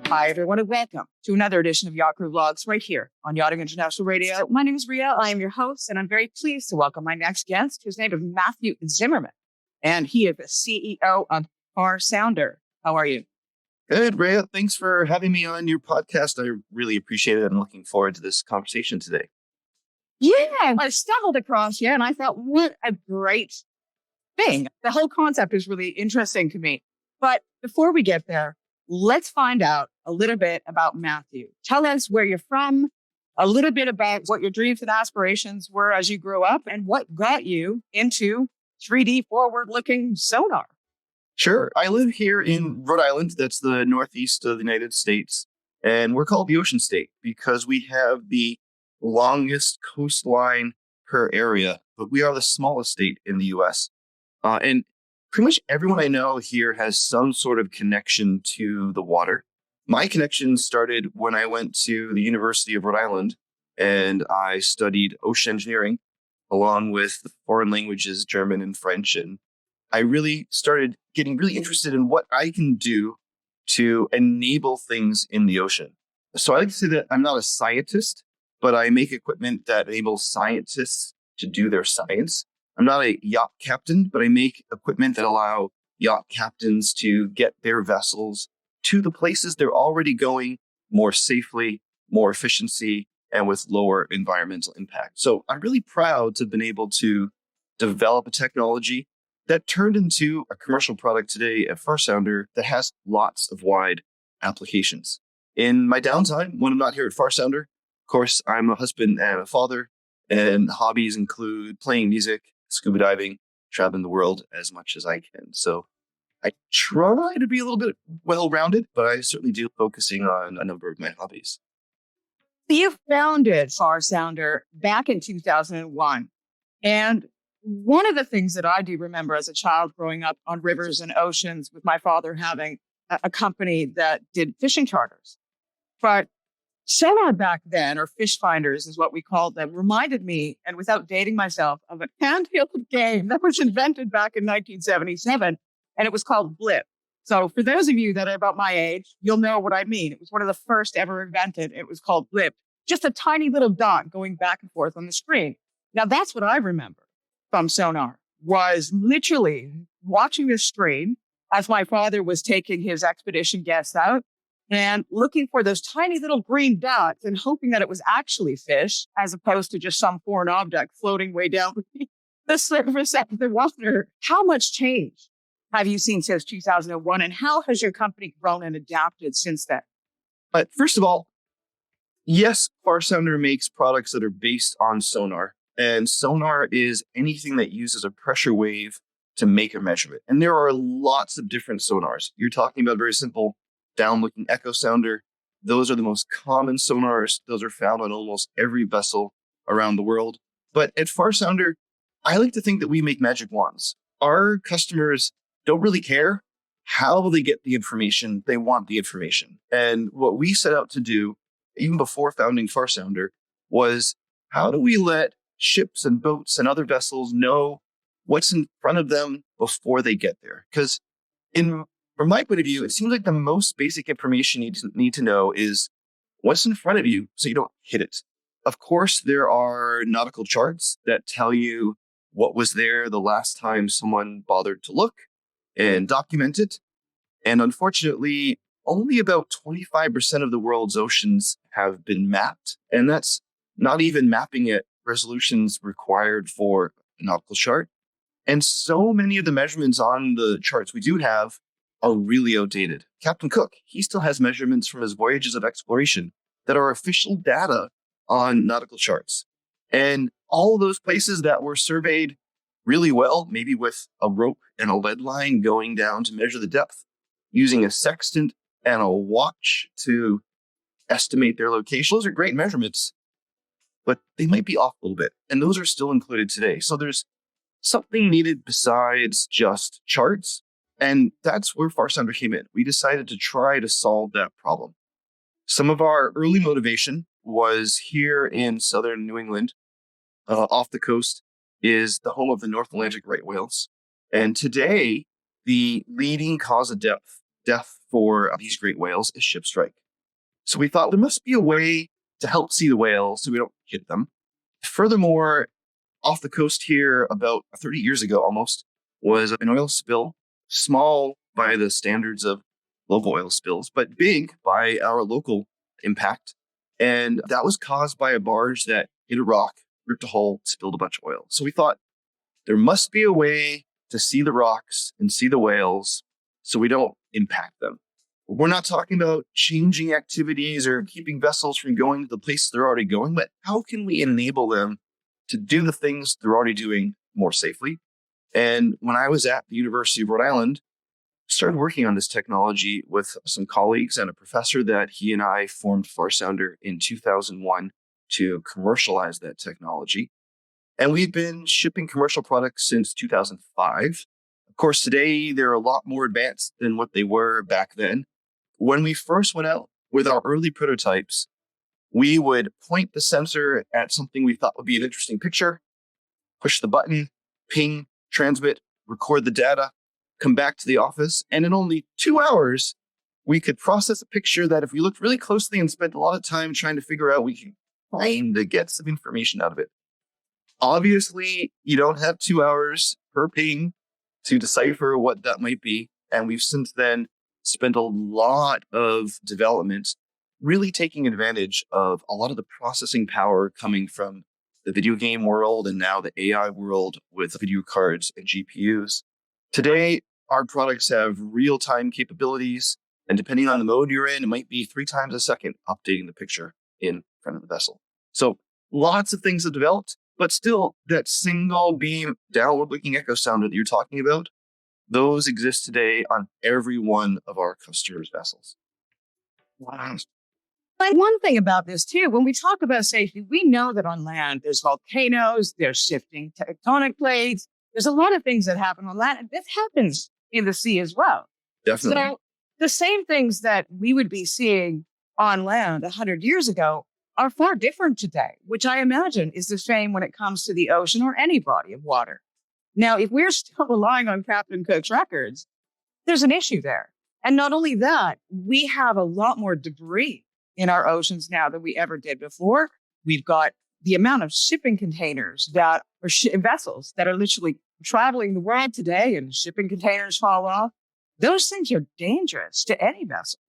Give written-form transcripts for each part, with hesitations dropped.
Hi, everyone, and welcome to another edition of Yacht Crew Vlogs right here on Yachting International Radio. My name is Rhea. I am your host, and I'm very pleased to welcome my next guest, whose name is Matthew Zimmerman, and he is the CEO of FarSounder. How are you? Good, Rhea. Thanks for having me on your podcast. I really appreciate it. I'm looking forward to this conversation today. Yeah, I stumbled across you, and I thought, what a great thing. The whole concept is really interesting to me. But before we get there, let's find out a little bit about Matthew. Tell us where you're from, a little bit about what your dreams and aspirations were as you grew up, and what got you into 3D forward-looking sonar. Sure. I live here in Rhode Island. That's the northeast of the United States. And we're called the Ocean State because we have the longest coastline per area, but we are the smallest state in the U.S. And pretty much everyone I know here has some sort of connection to the water. My connection started when I went to the University of Rhode Island and I studied ocean engineering along with the foreign languages, German and French. And I really started getting really interested in what I can do to enable things in the ocean. So I like to say that I'm not a scientist, but I make equipment that enables scientists to do their science. I'm not a yacht captain, but I make equipment that allow yacht captains to get their vessels to the places they're already going more safely, more efficiency, and with lower environmental impact. So I'm really proud to have been able to develop a technology that turned into a commercial product today at FarSounder that has lots of wide applications. In my downtime, when I'm not here at FarSounder, of course, I'm a husband and a father, and hobbies include playing music, scuba diving, traveling the world as much as I can. So I try to be a little bit well-rounded, but I certainly do focusing on a number of my hobbies. You founded FarSounder back in 2001. And one of the things that I do remember as a child growing up on rivers and oceans with my father having a company that did fishing charters. But sonar back then, or fish finders is what we called them, reminded me, and without dating myself, of a handheld game that was invented back in 1977, and it was called Blip. So for those of you that are about my age, you'll know what I mean. It was one of the first ever invented. It was called Blip. Just a tiny little dot going back and forth on the screen. Now that's what I remember from sonar, was literally watching the screen as my father was taking his expedition guests out and looking for those tiny little green dots and hoping that it was actually fish as opposed to just some foreign object floating way down the surface of the water. How much change have you seen since 2001, and how has your company grown and adapted since then? First of all, yes, FarSounder makes products that are based on sonar, and sonar is anything that uses a pressure wave to make a measurement. And there are lots of different sonars. You're talking about very simple down-looking echo sounder. Those are the most common sonars. Those are found on almost every vessel around the world. But at FarSounder, I like to think that we make magic wands. Our customers don't really care how they get the information. They want the information. And what we set out to do, even before founding FarSounder, was how do we let ships and boats and other vessels know what's in front of them before they get there? Because from my point of view, it seems like the most basic information you need to know is what's in front of you so you don't hit it. Of course, there are nautical charts that tell you what was there the last time someone bothered to look and document it. And unfortunately, only about 25% of the world's oceans have been mapped. And that's not even mapping at resolutions required for a nautical chart. And so many of the measurements on the charts we do have are really outdated. Captain Cook, he still has measurements from his voyages of exploration that are official data on nautical charts. And all those places that were surveyed really well, maybe with a rope and a lead line going down to measure the depth, using a sextant and a watch to estimate their location. Those are great measurements, but they might be off a little bit. And those are still included today. So there's something needed besides just charts. And that's where FarSounder came in. We decided to try to solve that problem. Some of our early motivation was here in southern New England, off the coast, is the home of the North Atlantic right whales. And today, the leading cause of death death for these great whales is ship strike. So we thought there must be a way to help see the whales so we don't hit them. Furthermore, off the coast here about 30 years ago almost was an oil spill, small by the standards of global oil spills, but big by our local impact. And that was caused by a barge that hit a rock, ripped a hole, spilled a bunch of oil. So we thought there must be a way to see the rocks and see the whales so we don't impact them. We're not talking about changing activities or keeping vessels from going to the places they're already going, but how can we enable them to do the things they're already doing more safely? And when I was at the University of Rhode Island, started working on this technology with some colleagues and a professor that he and I formed FarSounder in 2001 to commercialize that technology. And we've been shipping commercial products since 2005. Of course, today they're a lot more advanced than what they were back then. When we first went out with our early prototypes, we would point the sensor at something we thought would be an interesting picture, push the button, ping, transmit, record the data, come back to the office, and in only 2 hours, we could process a picture that if we looked really closely and spent a lot of time trying to figure out, we could kind of get some information out of it. Obviously, you don't have 2 hours per ping to decipher what that might be. And we've since then spent a lot of development really taking advantage of a lot of the processing power coming from the video game world and now the AI world with video cards and GPUs. Today, our products have real-time capabilities, and depending on the mode you're in, it might be 3 times a second updating the picture in front of the vessel. So lots of things have developed, but still that single beam downward-looking echo sounder that you're talking about, those exist today on every one of our customers' vessels. Wow. And one thing about this too, when we talk about safety, we know that on land, there's volcanoes, there's shifting tectonic plates. There's a lot of things that happen on land. And this happens in the sea as well. Definitely. So the same things that we would be seeing on land 100 years ago are far different today, which I imagine is the same when it comes to the ocean or any body of water. Now, if we're still relying on Captain Cook's records, there's an issue there. And not only that, we have a lot more debris in our oceans now than we ever did before. We've got the amount of shipping containers that are vessels that are literally traveling the world today and shipping containers fall off. Those things are dangerous to any vessel.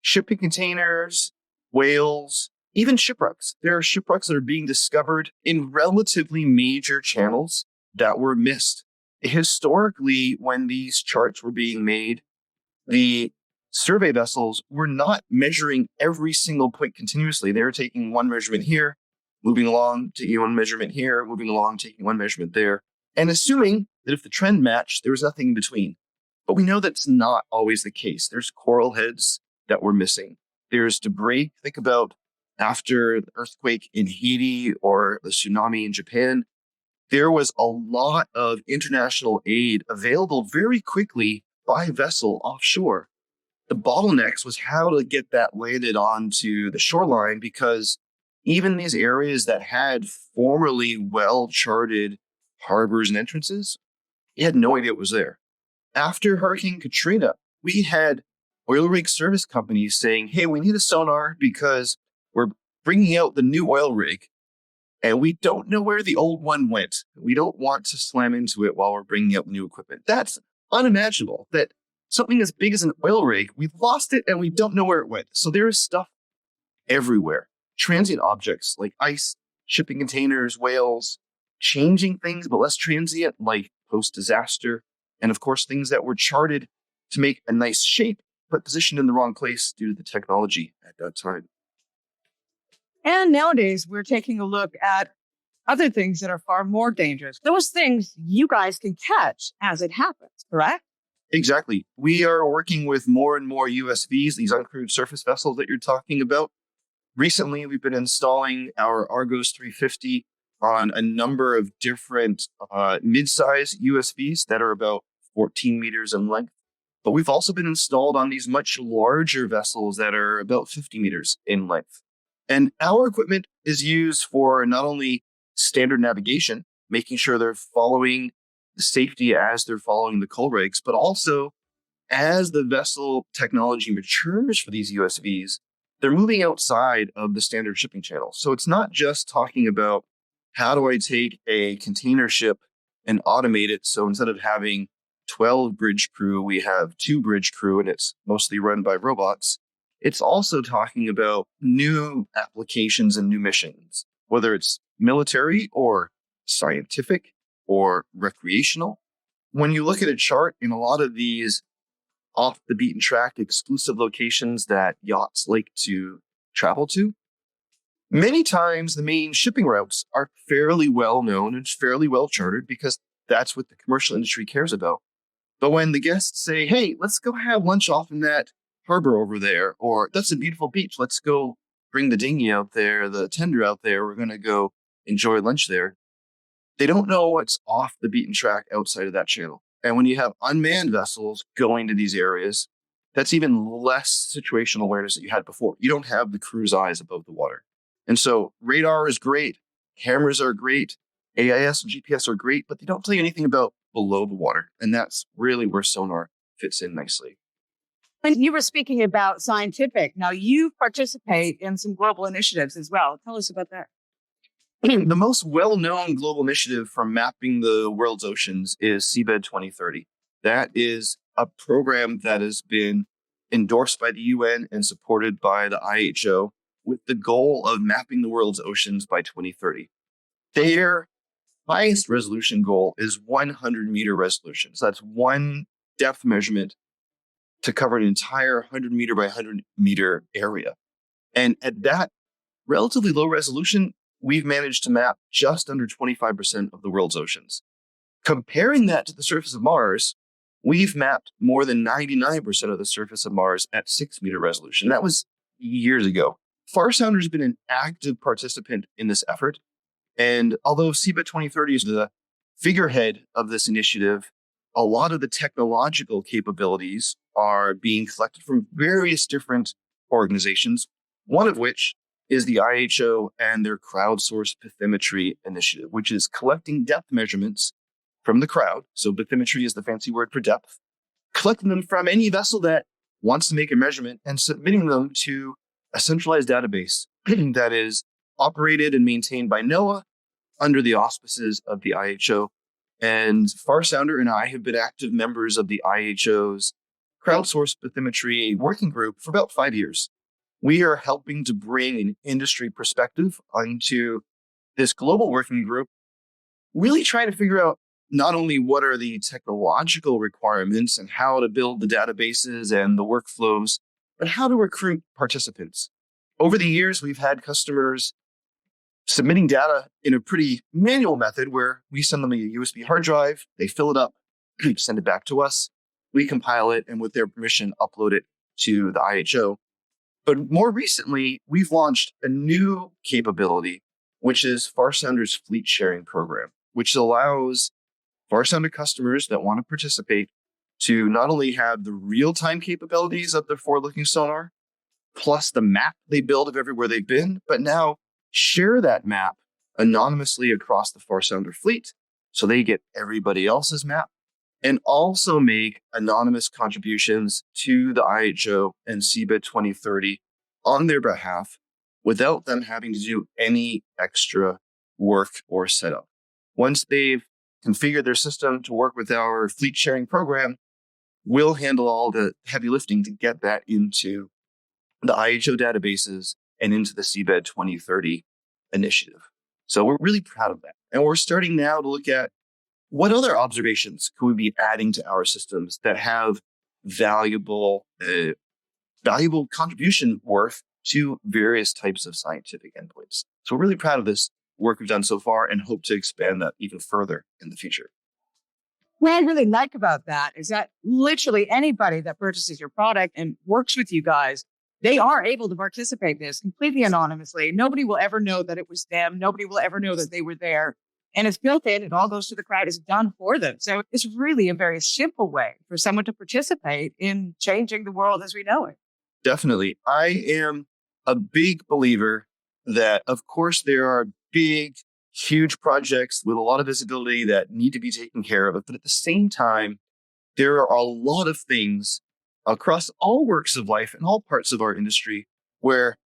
Shipping containers, whales, even shipwrecks. There are shipwrecks that are being discovered in relatively major channels that were missed. Historically, when these charts were being made, the survey vessels were not measuring every single point continuously. They were taking one measurement here, moving along, taking one measurement here, moving along, taking one measurement there, and assuming that if the trend matched, there was nothing in between. But we know that's not always the case. There's coral heads that were missing. There's debris. Think about after the earthquake in Haiti or the tsunami in Japan, there was a lot of international aid available very quickly by vessel offshore. The bottlenecks was how to get that landed onto the shoreline, because even these areas that had formerly well-charted harbors and entrances, you had no idea it was there. After Hurricane Katrina, we had oil rig service companies saying, hey, we need a sonar because we're bringing out the new oil rig and we don't know where the old one went. We don't want to slam into it while we're bringing out new equipment. That's unimaginable that something as big as an oil rig, we've lost it and we don't know where it went. So there is stuff everywhere. Transient objects like ice, shipping containers, whales, changing things, but less transient, like post-disaster. And of course, things that were charted to make a nice shape, but positioned in the wrong place due to the technology at that time. And nowadays, we're taking a look at other things that are far more dangerous. Those things you guys can catch as it happens, correct? Exactly. We are working with more and more USVs, these uncrewed surface vessels that you're talking about. Recently, we've been installing our Argos 350 on a number of different mid-size USVs that are about 14 meters in length. But we've also been installed on these much larger vessels that are about 50 meters in length. And our equipment is used for not only standard navigation, making sure they're following the safety as they're following the coal rigs, but also as the vessel technology matures for these USVs, they're moving outside of the standard shipping channel. So it's not just talking about how do I take a container ship and automate it. So instead of having 12 bridge crew, we have 2 bridge crew, and it's mostly run by robots. It's also talking about new applications and new missions, whether it's military or scientific or recreational. When you look at a chart in a lot of these off the beaten track exclusive locations that yachts like to travel to, many times the main shipping routes are fairly well known and fairly well chartered because that's what the commercial industry cares about. But when the guests say, hey, let's go have lunch off in that harbor over there, or that's a beautiful beach, let's go bring the dinghy out there, the tender out there, we're going to go enjoy lunch there. They don't know what's off the beaten track outside of that channel. And when you have unmanned vessels going to these areas, that's even less situational awareness that you had before. You don't have the crew's eyes above the water. And so radar is great, cameras are great, AIS and GPS are great, but they don't tell you anything about below the water. And that's really where sonar fits in nicely. And you were speaking about scientific. Now you participate in some global initiatives as well. Tell us about that. The most well-known global initiative for mapping the world's oceans is Seabed 2030. That is a program that has been endorsed by the UN and supported by the IHO with the goal of mapping the world's oceans by 2030. Their highest resolution goal is 100-meter resolution. So that's one depth measurement to cover an entire 100-meter by 100-meter area. And at that relatively low resolution, we've managed to map just under 25% of the world's oceans. Comparing that to the surface of Mars, we've mapped more than 99% of the surface of Mars at 6-meter resolution. That was years ago. FarSounder has been an active participant in this effort. And although Seabed 2030 is the figurehead of this initiative, a lot of the technological capabilities are being collected from various different organizations, one of which is the IHO and their crowdsourced bathymetry initiative, which is collecting depth measurements from the crowd. So bathymetry is the fancy word for depth, collecting them from any vessel that wants to make a measurement and submitting them to a centralized database that is operated and maintained by NOAA under the auspices of the IHO. And FarSounder and I have been active members of the IHO's crowdsourced bathymetry working group for about 5 years. We are helping to bring an industry perspective onto this global working group, really trying to figure out not only what are the technological requirements and how to build the databases and the workflows, but how to recruit participants. Over the years, we've had customers submitting data in a pretty manual method where we send them a USB hard drive, they fill it up, send it back to us, we compile it, and with their permission, upload it to the IHO. But more recently, we've launched a new capability, which is FarSounder's fleet sharing program, which allows FarSounder customers that want to participate to not only have the real-time capabilities of the forward-looking sonar, plus the map they build of everywhere they've been, but now share that map anonymously across the FarSounder fleet so they get everybody else's map, and also make anonymous contributions to the IHO and Seabed 2030 on their behalf without them having to do any extra work or setup. Once they've configured their system to work with our fleet sharing program, we'll handle all the heavy lifting to get that into the IHO databases and into the Seabed 2030 initiative. So we're really proud of that. And we're starting now to look at what other observations could we be adding to our systems that have valuable contribution worth to various types of scientific endpoints. So we're really proud of this work we've done so far and hope to expand that even further in the future. What I really like about that is that literally anybody that purchases your product and works with you guys, they are able to participate in this completely anonymously. Nobody will ever know that it was them. Nobody will ever know that they were there. And it's built in. It all goes to the crowd. It's done for them. So it's really a very simple way for someone to participate in changing the world as we know it. Definitely. I am a big believer that, of course, there are big, huge projects with a lot of visibility that need to be taken care of. But at the same time, there are a lot of things across all works of life and all parts of our industry where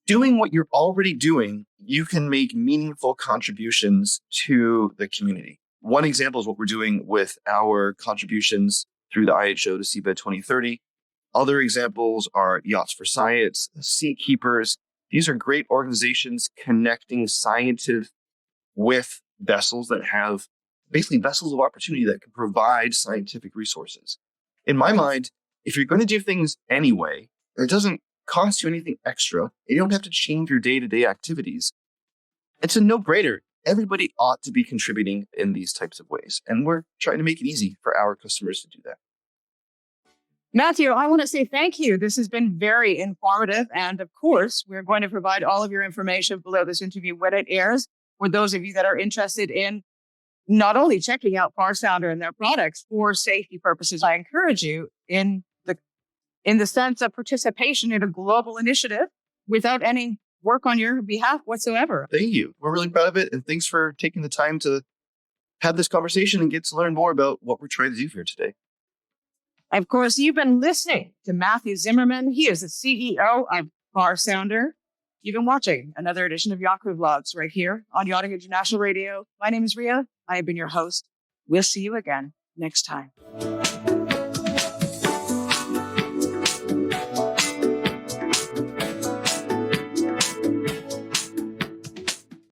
doing what you're already doing, you can make meaningful contributions to the community. One example is what we're doing with our contributions through the IHO to Seabed 2030. Other examples are Yachts for Science, Seakeepers. These are great organizations connecting scientists with vessels that have basically vessels of opportunity that can provide scientific resources. In my mind, if you're going to do things anyway, it doesn't cost you anything extra. You don't have to change your day-to-day activities. It's a no-brainer. Everybody ought to be contributing in these types of ways. And we're trying to make it easy for our customers to do that. Matthew, I want to say thank you. This has been very informative. And of course, we're going to provide all of your information below this interview when it airs for those of you that are interested in not only checking out FarSounder and their products for safety purposes. I encourage you in the sense of participation in a global initiative without any work on your behalf whatsoever. Thank you. We're really proud of it. And thanks for taking the time to have this conversation and get to learn more about what we're trying to do here today. Of course, you've been listening to Matthew Zimmerman. He is the CEO of FarSounder. You've been watching another edition of Yacht Crew Vlogs right here on Yachting International Radio. My name is Rhea. I have been your host. We'll see you again next time.